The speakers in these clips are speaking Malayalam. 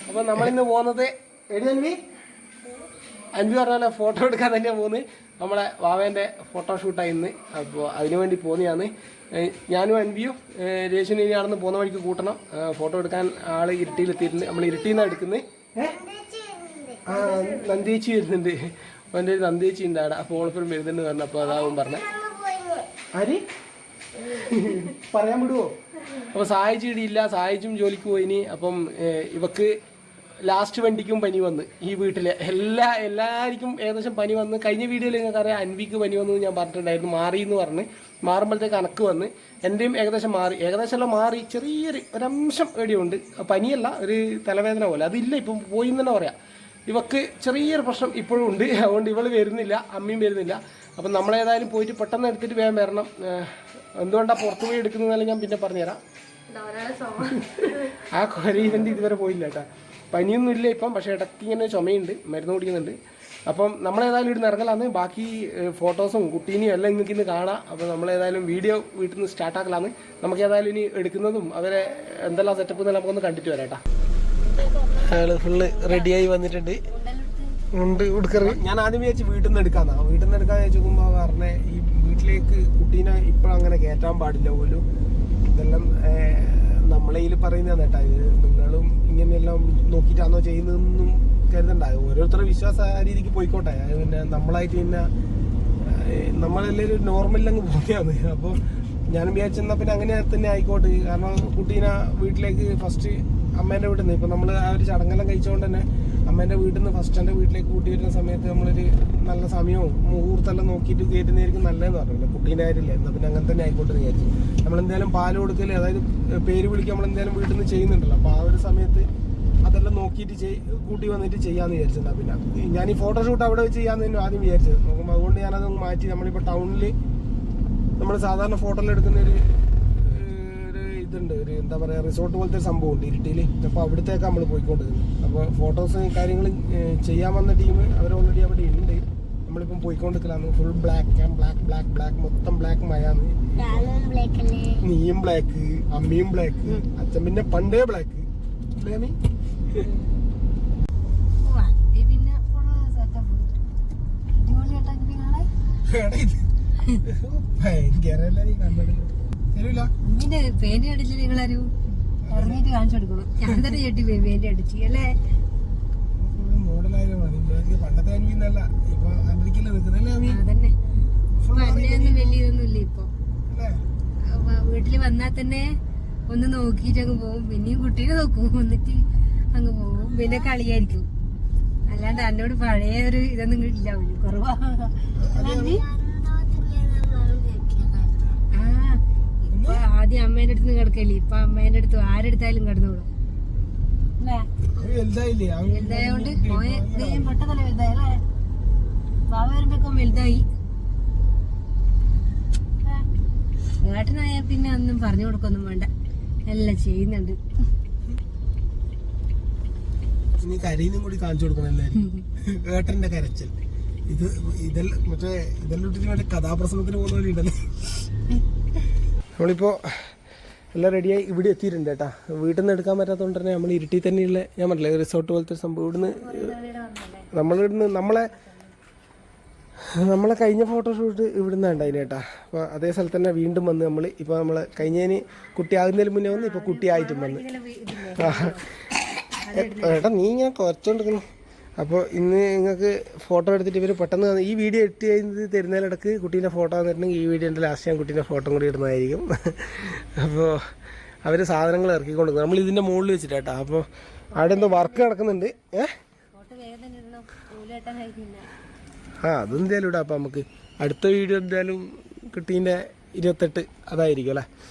അപ്പോൾ നമ്മളിന്ന് പോകുന്നത് എടി അൻവി പറഞ്ഞ ഫോട്ടോ എടുക്കാൻ തന്നെയാണ് പോകുന്നത്. നമ്മളെ വാവേൻ്റെ ഫോട്ടോഷൂട്ടാണ് ഇന്ന്. അപ്പോൾ അതിനു വേണ്ടി പോകുന്നതാണ്. ഞാനും അൻവിയും രേഷനും ഇനി ആണെന്ന് പോകുന്ന വഴിക്ക് കൂട്ടണം. ഫോട്ടോ എടുക്കാൻ ആൾ ഇരുട്ടിയിലെത്തിയിട്ടുണ്ട്. നമ്മൾ ഇരുട്ടിയിൽ നിന്നാണ് എടുക്കുന്നത്. നന്ദേച്ചി വരുന്നുണ്ട്. അവൻ്റെ ഒരു നന്ദേച്ചി ഉണ്ട് അവിടെ. അപ്പോൾ ഓളിപ്പോഴും വരുന്നുണ്ട് പറഞ്ഞു. അപ്പോൾ അതാവും പറഞ്ഞത്. ആര് പറയാൻ വിടുവോ? അപ്പോൾ സായിച്ച് ഇടിയില്ല. സായിച്ചും ജോലിക്ക് പോയിനി. അപ്പം ഇവക്ക് ലാസ്റ്റ് വണ്ടിക്കും പനി വന്ന് ഈ വീട്ടിലെ എല്ലാവർക്കും ഏകദേശം പനി വന്ന്. കഴിഞ്ഞ വീഡിയോയിൽ നിങ്ങൾക്കറിയാം അൻവിക്ക് പനി വന്നു ഞാൻ പറഞ്ഞിട്ടുണ്ടായിരുന്നു. മാറി എന്ന് പറഞ്ഞ് മാറുമ്പോഴത്തേക്ക് കണക്ക് വന്ന് എൻ്റെയും ഏകദേശം മാറി. ഏകദേശം എല്ലാം മാറി. ചെറിയൊരു ഒരംശം എവിടെയുണ്ട്. പനിയല്ല, ഒരു തലവേദന പോലെ. അതില്ല, ഇപ്പം പോയി എന്ന് തന്നെ പറയാം. ഇവക്ക് ചെറിയൊരു പ്രശ്നം ഇപ്പോഴും ഉണ്ട്. അതുകൊണ്ട് ഇവൾ വരുന്നില്ല, അമ്മയും വരുന്നില്ല. അപ്പം നമ്മളേതായാലും പോയിട്ട് പെട്ടെന്ന് എടുത്തിട്ട് വേഗം വരണം. എന്തുകൊണ്ടാണ് പുറത്തു പോയി എടുക്കുന്നതെന്നല്ല ഞാൻ പിന്നെ പറഞ്ഞുതരാം. ആ കൊര ഇവൻ്റെ ഇതുവരെ പോയില്ല കേട്ടോ. പനിയൊന്നും ഇല്ല ഇപ്പം, പക്ഷേ ഇടയ്ക്ക് ഇങ്ങനെ ചുമയുണ്ട്, മരുന്ന് കുടിക്കുന്നുണ്ട്. അപ്പം നമ്മളേതായാലും ഇവിടുന്ന് ഇറങ്ങലാന്ന്. ബാക്കി ഫോട്ടോസും കുട്ടീനെയും എല്ലാം നിങ്ങൾക്ക് ഇന്ന് കാണാം. അപ്പോൾ നമ്മളേതായാലും വീഡിയോ വീട്ടിൽ നിന്ന് സ്റ്റാർട്ടാക്കലാന്ന്. നമുക്ക് ഏതായാലും ഇനി എടുക്കുന്നതും അവരെ എന്തെല്ലാം സെറ്റപ്പ് എന്നെല്ലാം നമുക്കൊന്ന് കണ്ടിട്ട് വരാം കേട്ടോ. അയാൾ ഫുള്ള് റെഡിയായി വന്നിട്ടുണ്ട്. ഉണ്ട് ഉടുക്കറി. ഞാൻ ആദ്യം വിചാരിച്ച് വീട്ടിൽ നിന്ന് എടുക്കാന്നാ. വീട്ടിൽ നിന്ന് എടുക്കാൻ ചോദിക്കുമ്പോൾ പറഞ്ഞേ ഈ വീട്ടിലേക്ക് കുട്ടീനെ ഇപ്പോഴങ്ങനെ കയറ്റാൻ പാടില്ല പോലും. ഇതെല്ലാം നമ്മളതിൽ പറയുന്നതാണ് കേട്ടോ. ഇത് നിങ്ങളും ഇങ്ങനെയെല്ലാം നോക്കിയിട്ടാണോ ചെയ്യുന്നതെന്നും കരുതണ്ടായോ. ഓരോരുത്തരുടെ വിശ്വാസം ആ രീതിക്ക് പോയിക്കോട്ടെ. പിന്നെ നമ്മളായിട്ട് പിന്നെ നമ്മളെല്ലാവരും നോർമലിലങ്ങ് പോകുന്നതാണ്. അപ്പോൾ ഞാനും വിചാരിച്ചെന്നാൽ പിന്നെ അങ്ങനെ തന്നെ ആയിക്കോട്ടെ. കാരണം കുട്ടീനെ വീട്ടിലേക്ക് ഫസ്റ്റ് അമ്മേൻ്റെ വീട്ടിൽ നിന്ന് ഇപ്പം നമ്മൾ ആ ഒരു ചടങ്ങെല്ലാം കഴിച്ചുകൊണ്ട് തന്നെ അമ്മേൻ്റെ വീട്ടിൽ നിന്ന് ഫസ്റ്റ് എൻ്റെ വീട്ടിലേക്ക് കൂട്ടി വരുന്ന സമയത്ത് നമ്മളൊരു നല്ല സമയവും മുഹൂർത്തെല്ലാം നോക്കിയിട്ട് കയറ്റുന്നതായിരിക്കും നല്ലതെന്ന് പറഞ്ഞില്ല. കുട്ടീൻ്റെ കാര്യമില്ല. എന്നാൽ പിന്നെ അങ്ങനെ തന്നെ ആയിക്കോട്ടെ എന്ന് വിചാരിച്ചു. നമ്മളെന്തായാലും പാല് കൊടുക്കൽ, അതായത് പേര് വിളിക്കുക നമ്മളെന്തായാലും വീട്ടിൽ നിന്ന് ചെയ്യുന്നുണ്ടല്ലോ. അപ്പോൾ ആ ഒരു സമയത്ത് അതെല്ലാം നോക്കിയിട്ട് കൂട്ടി വന്നിട്ട് ചെയ്യാമെന്ന് വിചാരിച്ചെന്നാൽ പിന്നെ ഞാൻ ഈ ഫോട്ടോഷൂട്ട് അവിടെ വെച്ച് ചെയ്യാമെന്ന് ആദ്യം വിചാരിച്ചത്. നോക്കുമ്പോൾ അതുകൊണ്ട് ഞാനത് മാറ്റി. നമ്മളിപ്പോൾ ടൗണിൽ നമ്മൾ സാധാരണ ഫോട്ടോയിൽ എടുക്കുന്ന ഒരു ഇതുണ്ട്, ഒരു എന്താ പറയുക, റിസോർട്ട് പോലത്തെ ഒരു സംഭവം ഉണ്ട് ഇരുട്ടിയിൽ. അപ്പോൾ അവിടത്തേക്ക് നമ്മൾ പോയിക്കൊണ്ടിരുന്നത്. അപ്പോൾ ഫോട്ടോസും കാര്യങ്ങളും ചെയ്യാൻ വന്ന ടീം അവർ ഓൾറെഡി അവിടെ ഉണ്ട്. നമ്മളിപ്പം പോയിക്കൊണ്ടിരിക്കലാന്ന്. ഫുൾ ബ്ലാക്ക് ബ്ലാക്ക് മൊത്തം ബ്ലാക്ക് മയാന്ന്. നീയും ബ്ലാക്ക്, അമ്മയും ബ്ലാക്ക്, അച്ഛൻ പിന്നെ പണ്ടേ ബ്ലാക്ക്. ഭയങ്കര പെയിന്റ് അടിച്ചില്ല. നിങ്ങളാരും ഇറങ്ങിയിട്ട് കാണിച്ചു കൊടുക്കണം. ഞാൻ തന്നെ ചെട്ടി പോയി പെയിന്റ് അടിച്ചു അല്ലേ. പണ്ടത്തെ അതന്നെ അമ്മയൊന്നും വലിയതൊന്നും ഇല്ല ഇപ്പൊ. വീട്ടില് വന്നാൽ തന്നെ ഒന്ന് നോക്കിയിട്ട് അങ്ങ് പോകും. പിന്നെയും കുട്ടീനെ നോക്കും, വന്നിട്ട് അങ്ങ് പോകും. പിന്നെ കളിയായിരിക്കും. അല്ലാണ്ട് എന്നോട് പഴയ ഒരു ഇതൊന്നും ഇല്ല. കുറവാ. ആദ്യം അമ്മേന്റെ അടുത്ത് നിന്ന് കിടക്കല്ലേ. ഇപ്പൊ അമ്മേന്റെ അടുത്ത് ആരെടുത്തായാലും കിടന്നോളും അല്ലേ. വലുതായോണ്ട് പെട്ടെന്നല്ലേ വലുതായി അല്ലേ. ബാബ വരുമ്പോ വലുതായി. ഏട്ടനായ പിന്നെ ഒന്നും പറഞ്ഞു കൊടുക്കൊന്നും വേണ്ട, എല്ലാം ചെയ്യുന്നുണ്ട്. ഇനി കരയിനും കൂടി കാണിച്ചു കൊടുക്കണം എല്ലാവരും. ഏട്ടന്റെ കരച്ചൽ ഇതെല്ലാം മറ്റേ ഇതെല്ലാം ഇട്ടിട്ട് മറ്റേ കഥാപ്രസംഗത്തിന് പോകുന്ന പോലെ ഉണ്ടല്ലേ. നമ്മളിപ്പോൾ എല്ലാം റെഡിയായി ഇവിടെ എത്തിയിട്ടുണ്ട് കേട്ടോ. വീട്ടിൽ നിന്ന് എടുക്കാൻ പറ്റാത്തതുകൊണ്ട് തന്നെ നമ്മൾ ഇരുട്ടി തന്നെയുള്ള, ഞാൻ പറഞ്ഞില്ലേ, റിസോർട്ട് പോലത്തെ സംഭവം. ഇവിടുന്ന് നമ്മളെ കഴിഞ്ഞ ഫോട്ടോഷൂട്ട് ഇവിടുന്ന് ഉണ്ടായിന് കേട്ടോ. അപ്പോൾ അതേ സ്ഥലത്ത് തന്നെ വീണ്ടും വന്ന് നമ്മൾ ഇപ്പോൾ നമ്മൾ കഴിഞ്ഞതിന് കുട്ടിയാകുന്നതിന് മുന്നേ വന്ന് ഇപ്പോൾ കുട്ടിയായിട്ടും വന്ന്. ഏട്ടാ നീ ഞാൻ കുറച്ചുകൊണ്ടിരിക്കുന്നു. അപ്പോൾ ഇന്ന് നിങ്ങൾക്ക് ഫോട്ടോ എടുത്തിട്ട് ഇവർ പെട്ടെന്ന് ഈ വീഡിയോ എഡിറ്റ് ചെയ്ത് തരുന്നതിനിടക്ക് കുട്ടീൻ്റെ ഫോട്ടോ വന്നിട്ടുണ്ടെങ്കിൽ ഈ വീഡിയോൻ്റെ ലാസ്റ്റ് ഞാൻ കുട്ടീൻ്റെ ഫോട്ടോ കൂടി ഇടുന്നതായിരിക്കും. അപ്പോൾ അവർ സാധനങ്ങൾ ഇറക്കിക്കൊണ്ടിരിക്കും നമ്മൾ ഇതിൻ്റെ മുകളിൽ വെച്ചിട്ട് കേട്ടോ. അപ്പോൾ അവിടെ എന്തോ വർക്ക് നടക്കുന്നുണ്ട്. അതെന്തായാലും ഇടാം. അപ്പോൾ നമുക്ക് അടുത്ത വീഡിയോ എന്തായാലും കുട്ടീൻ്റെ 28 അതായിരിക്കും അല്ലേ.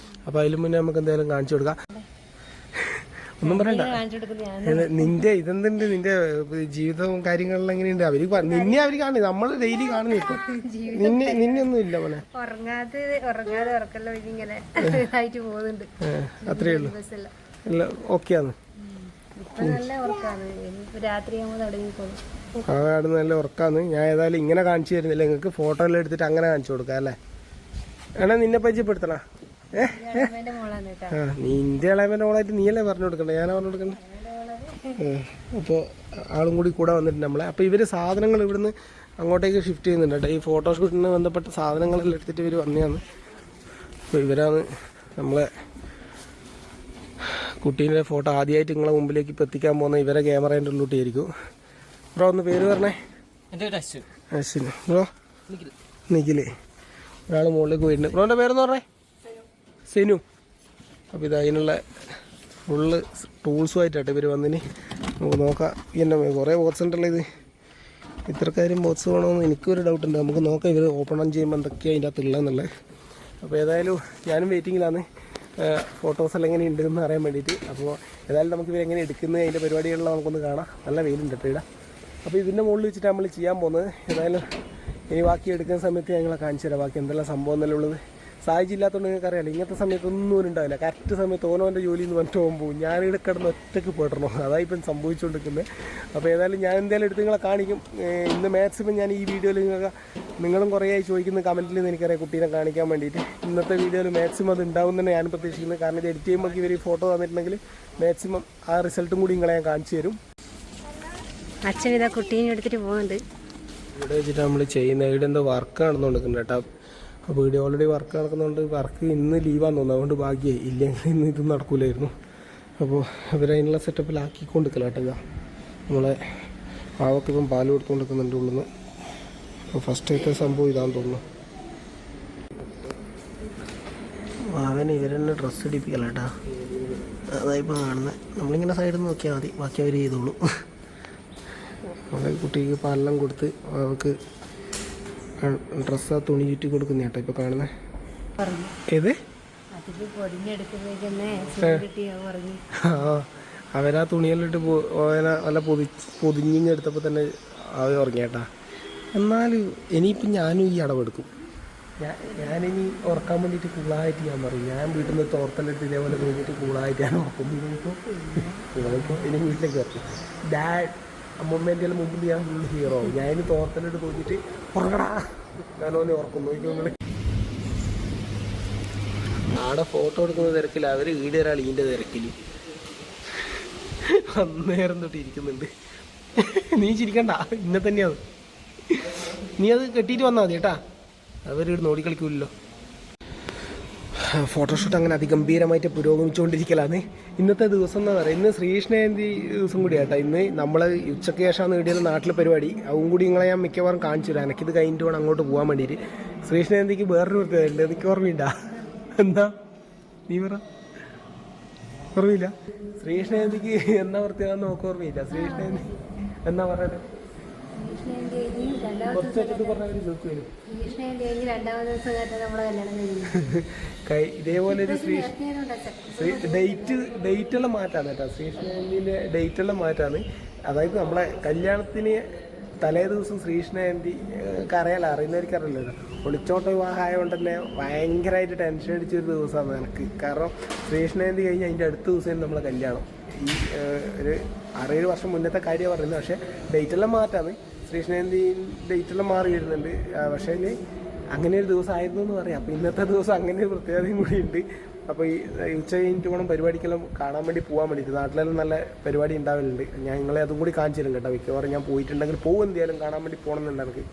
അപ്പോൾ അതിലും മുന്നേ നമുക്ക് എന്തായാലും കാണിച്ചു കൊടുക്കാം. ഒന്നും പറയണ്ട. നിന്റെ ഇതെന്തുണ്ട്, നിന്റെ ജീവിതവും കാര്യങ്ങളെല്ലാം എങ്ങനെയുണ്ട്? അവര് നിന്നെ അവര് കാണുന്നു, നമ്മൾ ഡെയിലി കാണുന്നു. ഇപ്പൊ നിന്നെ ഒന്നും ഇല്ല മോനെ. അത്രേ ഉള്ളൂ. എല്ലാം ഓക്കെയാണ്. അവിടെ നല്ല ഉറക്കാന്ന്. ഞാൻ ഏതായാലും ഇങ്ങനെ കാണിച്ചു തരുന്നില്ല, നിങ്ങൾക്ക് ഫോട്ടോ എല്ലാം എടുത്തിട്ട് അങ്ങനെ കാണിച്ചു കൊടുക്കാം അല്ലേ. വേണേ നിന്നെ പരിചയപ്പെടുത്തണ. നിന്റെ ഇളയവന്റെ മോളായിട്ട് നീയല്ലേ പറഞ്ഞു കൊടുക്കണ്ടേ, ഞാനാ പറഞ്ഞു കൊടുക്കണ്ടേ. അപ്പോൾ ആളും കൂടി കൂടെ വന്നിട്ടുണ്ട് നമ്മളെ. അപ്പോൾ ഇവർ സാധനങ്ങൾ ഇവിടുന്ന് അങ്ങോട്ടേക്ക് ഷിഫ്റ്റ് ചെയ്യുന്നുണ്ട് കേട്ടോ. ഈ ഫോട്ടോഷൂട്ടിന് ബന്ധപ്പെട്ട സാധനങ്ങളെല്ലാം എടുത്തിട്ട് ഇവർ വന്നതാണ്. അപ്പോൾ ഇവരാണ് നമ്മളെ കുട്ടീൻ്റെ ഫോട്ടോ ആദ്യമായിട്ട് നിങ്ങളെ മുമ്പിലേക്ക് ഇപ്പോൾ എത്തിക്കാൻ പോകുന്ന ഇവരെ ക്യാമറേൻ്റെ ഉള്ളിട്ടായിരിക്കും. ബ്രോ ഒന്ന് പേര് പറഞ്ഞേ. അശ്വിൻ. ബ്രോ നിഖില്. ഒരാൾ മുകളിലേക്ക് പോയിട്ടുണ്ട്. ബ്രോൻ്റെ പേരെന്ന് പറഞ്ഞേ. സെനു. അപ്പോൾ ഇത് അതിനുള്ള ഫുള്ള് ടൂൾസുമായിട്ടാണ് ഇവർ വന്നിന്. നമുക്ക് നോക്കാം. എൻ്റെ കുറേ ബോക്സ് ഉണ്ടല്ലോ ഇത്. ഇത്രക്കാരും ബോക്സ് വേണമെന്ന് എനിക്കൊരു ഡൗട്ടുണ്ട്. നമുക്ക് നോക്കാം ഇവർ ഓപ്പൺ ചെയ്യുമ്പോൾ എന്തൊക്കെയാണ് അതിൻ്റെ അകത്ത് ഉള്ളതെന്നുള്ളത്. അപ്പോൾ ഏതായാലും ഞാനും വെയിറ്റിങ്ങിലാണ് ഫോട്ടോസെല്ലാം എങ്ങനെ ഉണ്ടെന്ന് അറിയാൻ വേണ്ടിയിട്ട്. അപ്പോൾ ഏതായാലും നമുക്ക് ഇവരെങ്ങനെ എടുക്കുന്നത് അതിൻ്റെ പരിപാടികളെല്ലാം നമുക്കൊന്ന് കാണാം. നല്ല വെയിലുണ്ട് കേട്ടോ ഇവിടെ. അപ്പോൾ ഇതിൻ്റെ മുകളിൽ വെച്ചിട്ട് നമ്മൾ ചെയ്യാൻ പോകുന്നത്. ഏതായാലും ഇനി ബാക്കി എടുക്കുന്ന സമയത്ത് ഞങ്ങളെ കാണിച്ചു തരാം ബാക്കി എന്തെല്ലാം സംഭവം എന്നല്ല ഉള്ളത്. സാഹചര്യം ഇല്ലാത്തതുകൊണ്ട് നിങ്ങൾക്ക് അറിയാമല്ലോ, ഇങ്ങനത്തെ സമയത്തൊന്നും ഉണ്ടാവില്ല. കറക്റ്റ് സമയത്ത് ഓനോൻ്റെ ജോലിയിൽ നിന്ന് വന്നിട്ട് പോകുമ്പോൾ ഞാനിവിടെ കിടന്ന് ഒറ്റയ്ക്ക് പോയിടണോ, അതായിപ്പം സംഭവിച്ചുകൊണ്ടിരിക്കുന്നത്. അപ്പോൾ ഏതായാലും ഞാൻ എന്തായാലും എടുത്ത് നിങ്ങളെ കാണിക്കും. ഇന്ന് മാക്സിമം ഞാൻ ഈ വീഡിയോയിൽ നിങ്ങളും കുറേ ആയി ചോദിക്കുന്ന കമൻറ്റിൽ നിന്ന് എനിക്കറിയാം കുട്ടീനെ കാണിക്കാൻ വേണ്ടിയിട്ട്. ഇന്നത്തെ വീഡിയോയിൽ മാക്സിമം അത് ഉണ്ടാവും തന്നെ ഞാൻ പ്രതീക്ഷിക്കുന്നത്. കാരണം ഇത് എഡിറ്റ് ചെയ്യുമ്പോൾ ഇവർ ഈ ഫോട്ടോ തന്നിട്ടുണ്ടെങ്കിൽ മാക്സിമം ആ റിസൾട്ടും കൂടി നിങ്ങളെ ഞാൻ കാണിച്ചു തരും. അച്ഛൻ ഇതാ കുട്ടീനെ എടുത്തിട്ട് പോകുന്നുണ്ട്. ഇവിടെ വെച്ചിട്ട് നമ്മൾ ചെയ്യുന്നത് ഇവിടെ എന്തോ വർക്ക് നടന്നുകൊണ്ടിരിക്കുന്നുണ്ട് കേട്ടോ. അപ്പോൾ ഇവിടെ ഓൾറെഡി വർക്ക് നടക്കുന്നതുകൊണ്ട് വർക്ക് ഇന്ന് ലീവാന്ന് തോന്നുന്നു. അതുകൊണ്ട് ഭാഗ്യമായി, ഇല്ലെങ്കിൽ ഇന്ന് ഇത് നടക്കില്ലായിരുന്നു. അപ്പോൾ ഇവരതിനുള്ള സെറ്റപ്പിലാക്കിക്കൊണ്ടിരിക്കില്ല കേട്ടോ. ഇതാ നമ്മളെ പാവക്ക് ഇപ്പം പാൽ കൊടുത്തുകൊണ്ടിരിക്കുന്നുണ്ട് ഉള്ളിൽ നിന്ന്. അപ്പോൾ ഫസ്റ്റത്തെ സംഭവം ഇതാണെന്ന് തോന്നുന്നു. അവൻ ഇവരെന്നെ ഡ്രസ്സ് ഇടിപ്പിക്കല കേട്ടോ. അതായിപ്പോൾ കാണുന്നത്. നമ്മളിങ്ങനെ സൈഡിൽ നിന്ന് നോക്കിയാൽ മതി, ബാക്കി അവർ ചെയ്തോളൂ. അവളെ കുട്ടിക്ക് പാലെല്ലാം കൊടുത്ത് അവൾക്ക് ഡ്രസ്സ് ആ തുണി ചുറ്റി കൊടുക്കുന്ന കേട്ടോ ഇപ്പോൾ കാണുന്നത്. ഏത് അവരാ തുണിയെല്ലാം ഇട്ട് വല്ല പൊതിഞ്ഞെടുത്തപ്പോൾ തന്നെ അവ ഉറങ്ങിയേട്ടാ. എന്നാലും ഇനിയിപ്പം ഞാനും ഈ അടവെടുക്കും. ഞാനിനി ഉറക്കാൻ വേണ്ടിയിട്ട് കൂളായിട്ട് ഞാൻ പറയും. ഞാൻ വീട്ടിൽ നിന്ന് തോർത്തെല്ലാം ഇതേപോലെ തോന്നിയിട്ട് കൂളായിട്ട് ഞാൻ ഉറക്കും. ഇപ്പോൾ ഇനി വീട്ടിലേക്ക് ഇറക്കും. ഡാഡ് അമ്മൂമ്മേൻ്റെ മുമ്പിൽ ഞാൻ ഫുൾ ഹീറോ. ഞാൻ തോർത്തലിട്ട് തോന്നിയിട്ട് ഉറങ്ങടാ ഞാനോനെ ഉറക്കും. നോക്കിക്കോങ്ങള് ആടെ ഫോട്ടോ എടുക്കുന്ന തിരക്കില്ല, അവർ ഈടെ ഒരാൾ ഇതിൻ്റെ തിരക്കിൽ അന്നേരം തൊട്ട് ഇരിക്കുന്നുണ്ട്. നീ ചിരിക്കണ്ട, ഇന്നെ തന്നെയാണ്. നീ അത് കെട്ടിയിട്ട് വന്നാൽ മതി കേട്ടാ, അവരിവിടെ നോടിക്കളിക്കൂല്ലോ. ഫോട്ടോഷൂട്ട് അങ്ങനെ അതിഗംഭീരമായിട്ട് പുരോഗമിച്ചുകൊണ്ടിരിക്കലാണ്. ഇന്നത്തെ ദിവസം എന്ന് പറയുന്നത് ഇന്ന് ശ്രീകൃഷ്ണജയന്തി ദിവസം കൂടിയാട്ടോ. ഇന്ന് നമ്മൾ ഉച്ചയ്ക്ക് ശേഷമാണ് വീഡിയോയിൽ നാട്ടിലെ പരിപാടി. അതും കൂടി നിങ്ങളെ ഞാൻ മിക്കവാറും കാണിച്ചു തരാം. എനിക്കിത് കഴിഞ്ഞിട്ട് വേണം അങ്ങോട്ട് പോകാൻ വേണ്ടിയിട്ട്. ശ്രീകൃഷ്ണജയന്തിക്ക് വേറൊരു പ്രത്യേകതയുണ്ട്, എനിക്ക് ഓർമ്മയില്ല. എന്താ നീ പറ? ഓർമ്മയില്ല? ശ്രീകൃഷ്ണജയന്തിക്ക് എന്നാ പ്രത്യേകത നോക്ക് ഓർമ്മയില്ല. ശ്രീകൃഷ്ണജയന്തി എന്നാ പറയുന്നത്? ഇതേപോലെ ഒരു ഡേറ്റെല്ലാം മാറ്റാണ് കേട്ടോ. ശ്രീകൃഷ്ണജയന്തിൻ്റെ ഡേറ്റെല്ലാം മാറ്റാണ്. അതായത് നമ്മളെ കല്യാണത്തിന് തലേ ദിവസം ശ്രീകൃഷ്ണജയന്തി അറിയുന്നവർക്ക് അറിയില്ലല്ലോ. ഒളിച്ചോട്ട വിവാഹം ആയതുകൊണ്ട് തന്നെ ഭയങ്കരമായിട്ട് ടെൻഷൻ അടിച്ചൊരു ദിവസമാണ് എനിക്ക്. കാരണം ശ്രീകൃഷ്ണജയന്തി കഴിഞ്ഞ് അതിൻ്റെ അടുത്ത ദിവസം നമ്മളെ കല്യാണം. ഈ ഒരു 6-7 വർഷം മുന്നത്തെ കാര്യമാണ് പറയുന്നത്. പക്ഷേ ഡേറ്റെല്ലാം മാറ്റാണ്. ശ്രീകൃഷ്ണജയന്തി ഡേറ്റെല്ലാം മാറി വരുന്നുണ്ട്. പക്ഷേ അങ്ങനെ ഒരു ദിവസം ആയിരുന്നു എന്ന് പറയാം. അപ്പോൾ ഇന്നത്തെ ദിവസം അങ്ങനെ ഒരു പ്രത്യേകതയും കൂടി ഉണ്ട്. അപ്പോൾ ഈ ഉച്ച കഴിഞ്ഞിട്ട് വേണം പരിപാടിക്കെല്ലാം കാണാൻ വേണ്ടി പോകാൻ വേണ്ടിയിട്ട്. നാട്ടിലെല്ലാം നല്ല പരിപാടി ഉണ്ടാവലുണ്ട്. ഞാൻ നിങ്ങളെ അതും കൂടി കാണിച്ചു തരും കേട്ടോ. മിക്കവാറും ഞാൻ പോയിട്ടുണ്ടെങ്കിൽ പോകും, എന്തായാലും കാണാൻ വേണ്ടി പോകണമെന്നുണ്ട് എനിക്ക്.